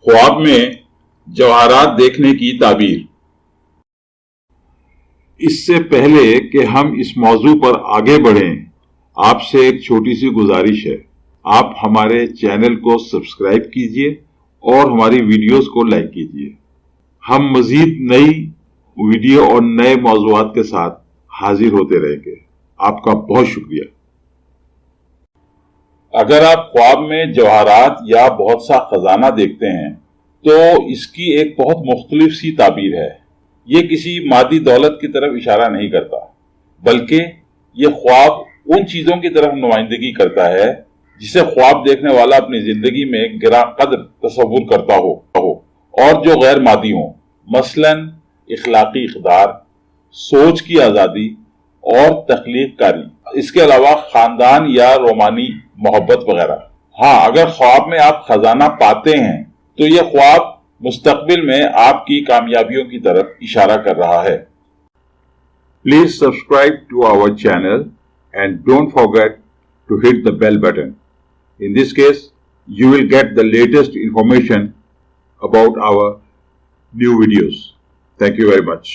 ख्वाब में जवाहरात देखने की ताबीर। इससे पहले कि हम इस मौजू पर आगे बढ़ें, आपसे एक छोटी सी गुजारिश है। आप हमारे चैनल को सब्सक्राइब कीजिए और हमारी वीडियोस को लाइक कीजिए। हम मजीद नई वीडियो और नए मौजूआत के साथ हाजिर होते रहेंगे। आपका बहुत शुक्रिया। अगर आप ख्वाब में जवाहरात या बहुत सा खजाना देखते हैं तो इसकी एक बहुत मुख्तलिफ सी ताबीर है। ये किसी मादी दौलत की तरफ इशारा नहीं करता, बल्कि ये ख्वाब उन चीजों की तरफ नुमाइंदगी करता है जिसे ख्वाब देखने वाला अपनी जिंदगी में गिरा कद्र तस्वुर करता हो और जो गैर मादी हो, मसलन इखलाकी इक़दार, सोच की आज़ादी और तख्लीक कारी, इसके अलावा खानदान या रोमानी मोहब्बत वगैरह। हाँ, अगर ख्वाब में आप खजाना पाते हैं तो यह ख्वाब मुस्तकबिल में आपकी कामयाबियों की तरफ इशारा कर रहा है। Please subscribe to our channel and don't forget to hit the bell button. In this case, you will get the latest information about our new videos. Thank you very much.